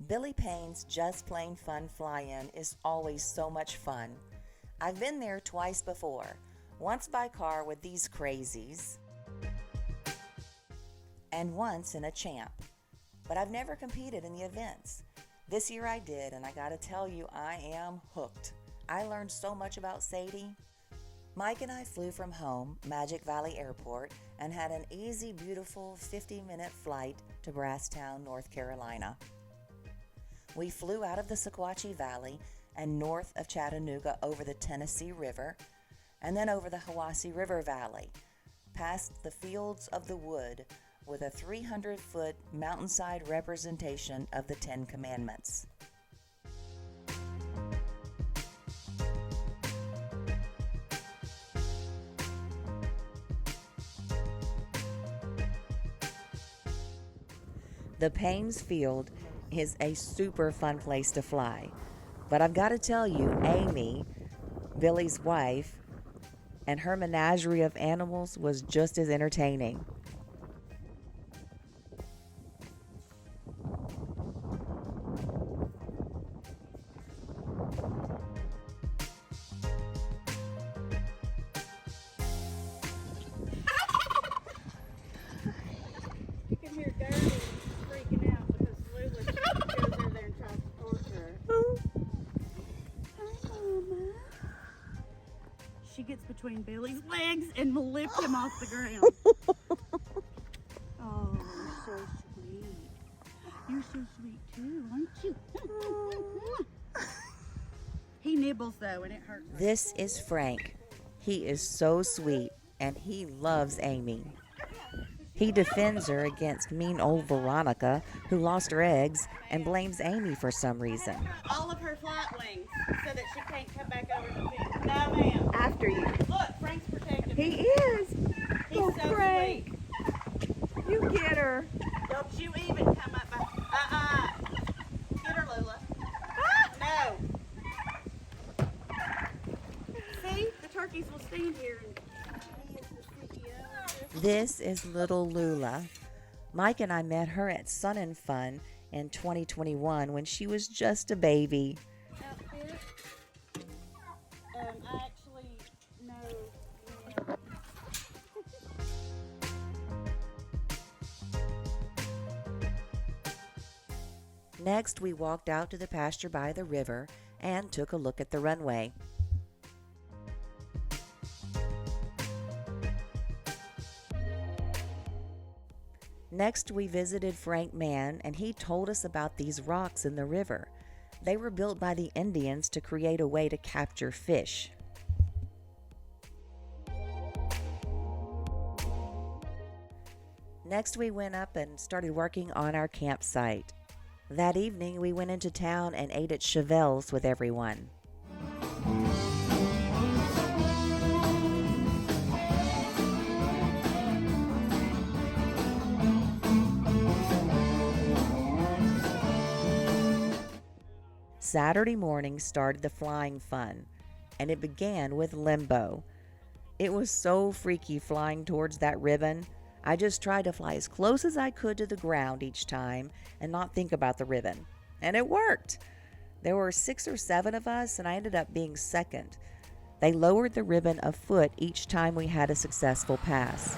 Billy Payne's Just Plain Fun Fly-In is always so much fun. I've been there twice before, once by car with these crazies, and once in a champ. But I've never competed in the events. This year I did, and I gotta tell you, I am hooked. I learned so much about Sadie. Mike and I flew from home, Magic Valley Airport, and had an easy, beautiful 50-minute flight to Brasstown, North Carolina. We flew out of the Sequatchie Valley and north of Chattanooga over the Tennessee River, and then over the Hiwassee River Valley, past the Fields of the Wood with a 300-foot mountainside representation of the Ten Commandments. The Payne's Field is a super fun place to fly. But I've got to tell you, Amy, Billy's wife, and her menagerie of animals was just as entertaining. You can hear Gertie freaking out because Lulu goes over there and tries to torture her. Hi, Mama. She gets between Billy's legs and will lift him off the ground. Oh, you're so sweet. You're so sweet too, aren't you? He nibbles though, and it hurts. This is Frank. He is so sweet, and he loves Amy. He defends her against mean old Veronica, who lost her eggs, and blames Amy for some reason. All of her flight wings so that she can't come back over to me. No, ma'am. After you. Look, Frank's protecting He me. is. He's Oh, so Frank. sweet. You get her. Don't you even come up by. Get her, Lula. No. See, the turkeys will stand here and. This is little Lula. Mike and I met her at Sun and Fun in 2021 when she was just a baby. Outfit. I actually know. Next, we walked out to the pasture by the river and took a look at the runway. Next, we visited Frank Mann, and he told us about these rocks in the river. They were built by the Indians to create a way to capture fish. Next, we went up and started working on our campsite. That evening, we went into town and ate at Chevelle's with everyone. Saturday morning started the flying fun, and it began with Limbo. It was so freaky flying towards that ribbon. I just tried to fly as close as I could to the ground each time and not think about the ribbon. And it worked. There were 6 or 7 of us, and I ended up being second. They lowered the ribbon a foot each time we had a successful pass.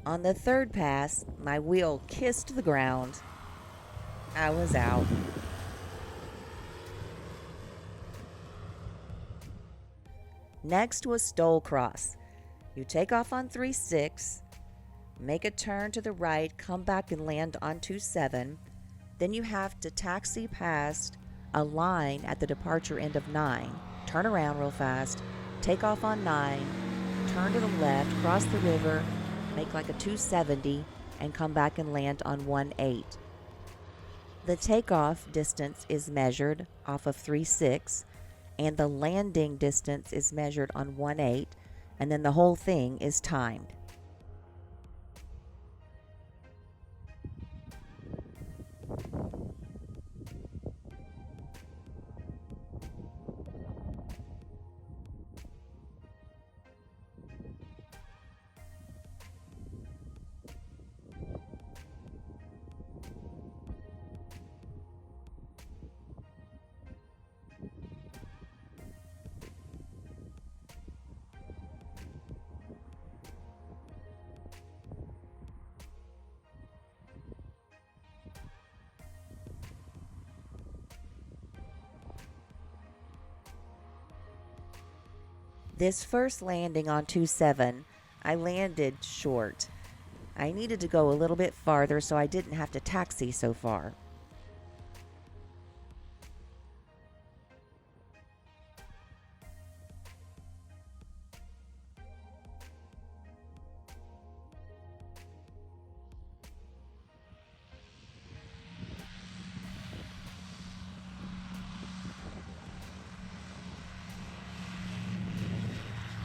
On the third pass, my wheel kissed the ground. I was out. Next was STOL Cross. You take off on 3-6, make a turn to the right, come back and land on 2-7. Then you have to taxi past a line at the departure end of 9, turn around real fast, take off on 9, turn to the left, cross the river, make like a 270, and come back and land on 1-8. The takeoff distance is measured off of 3-6, and the landing distance is measured on 1-8, and then the whole thing is timed. This first landing on 2-7, I landed short. I needed to go a little bit farther so I didn't have to taxi so far.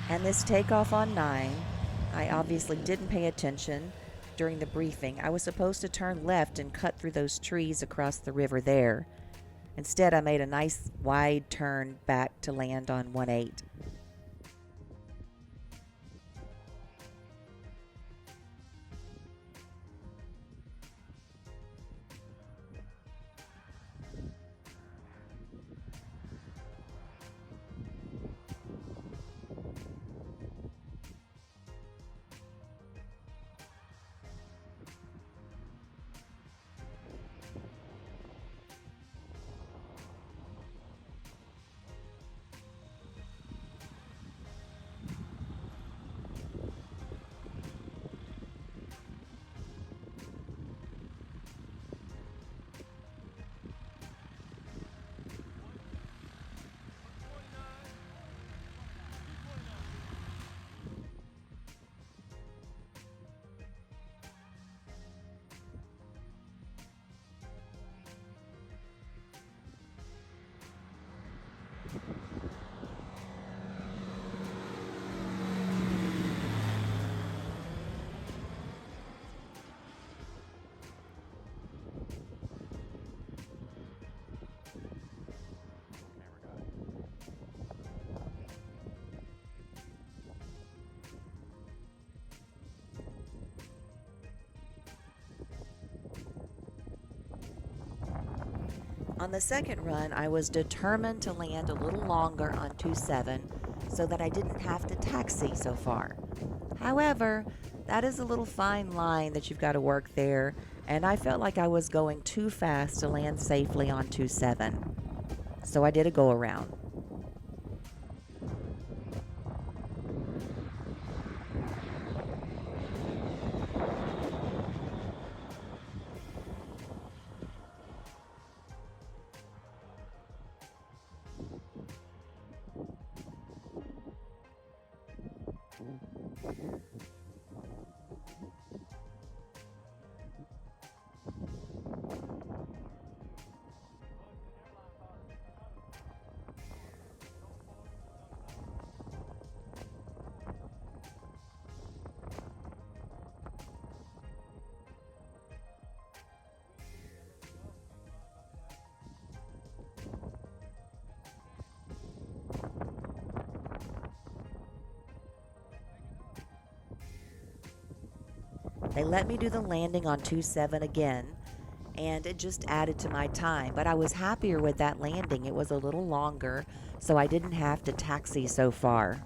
And this takeoff on 9, I obviously didn't pay attention during the briefing. I was supposed to turn left and cut through those trees across the river there. Instead, I made a nice wide turn back to land on 1-8. On the second run, I was determined to land a little longer on 2-7 so that I didn't have to taxi so far. However, that is a little fine line that you've got to work there, and I felt like I was going too fast to land safely on 2-7. So I did a go around. They let me do the landing on 2-7 again, and it just added to my time. But I was happier with that landing. It was a little longer, so I didn't have to taxi so far.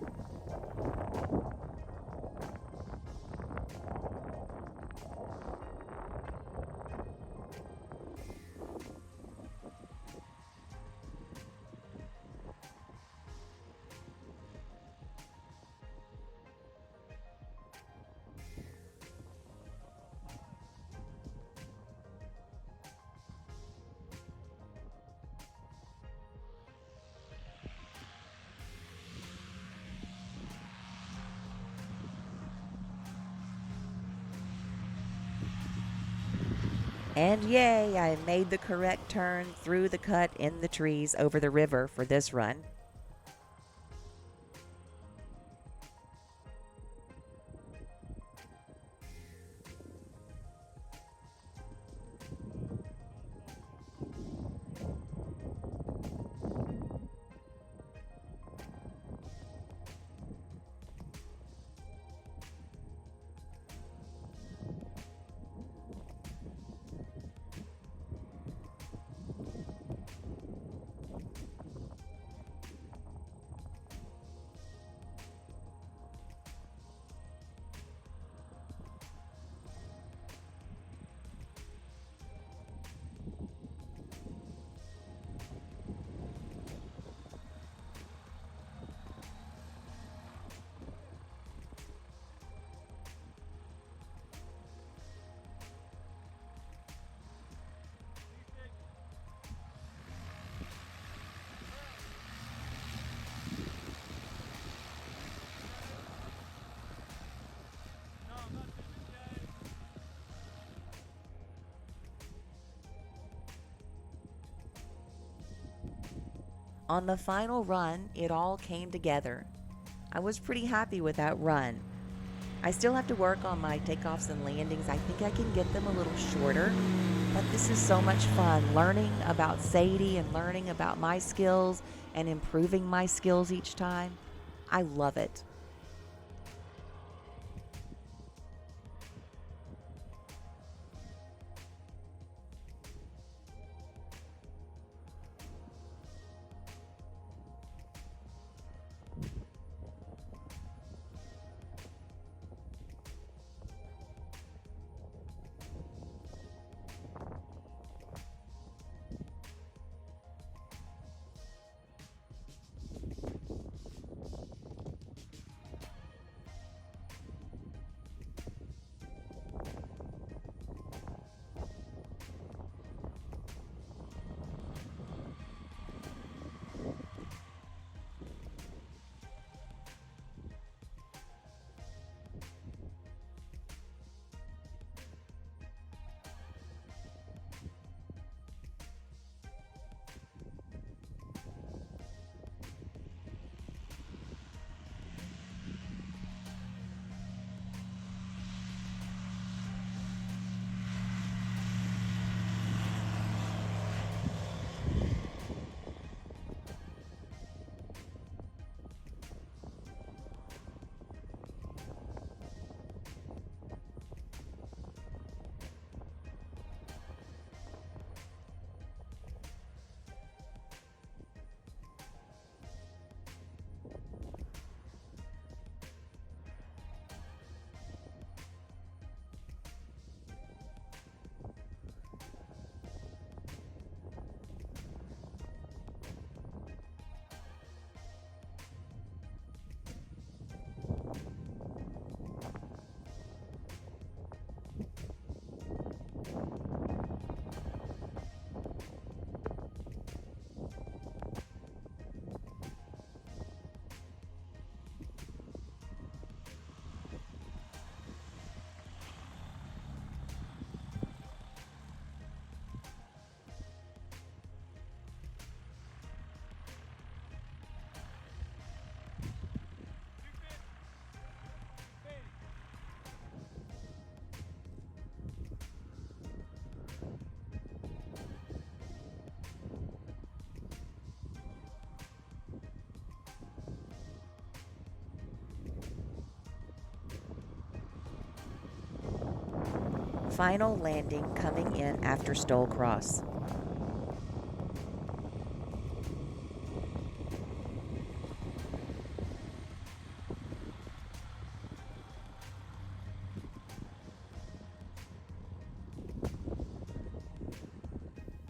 And yay, I made the correct turn through the cut in the trees over the river for this run. On the final run, it all came together. I was pretty happy with that run. I still have to work on my takeoffs and landings. I think I can get them a little shorter, but this is so much fun, learning about Sadie and learning about my skills and improving my skills each time. I love it. Final landing coming in after STOL Cross.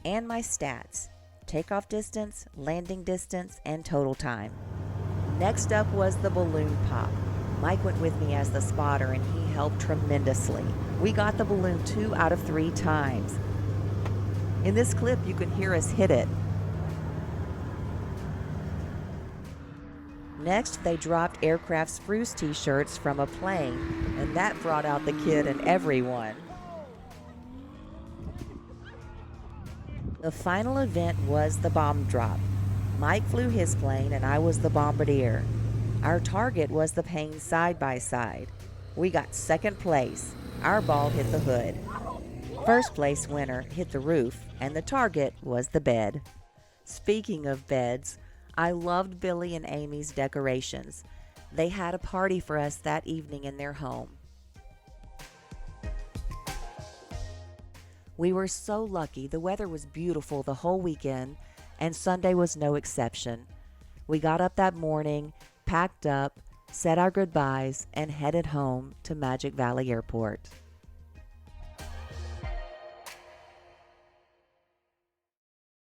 And my stats: takeoff distance, landing distance, and total time. Next up was the balloon pop. Mike went with me as the spotter and he helped tremendously. We got the balloon 2 out of 3 times. In this clip, you can hear us hit it. Next, they dropped aircraft spruce t-shirts from a plane, and that brought out the kid in everyone. The final event was the bomb drop. Mike flew his plane and I was the bombardier. Our target was the Payne side-by-side. We got second place. Our ball hit the hood. First place winner hit the roof, and the target was the bed. Speaking of beds, I loved Billy and Amy's decorations. They had a party for us that evening in their home. We were so lucky. The weather was beautiful the whole weekend, and Sunday was no exception. We got up that morning, packed up, said our goodbyes, and headed home to Magic Valley Airport.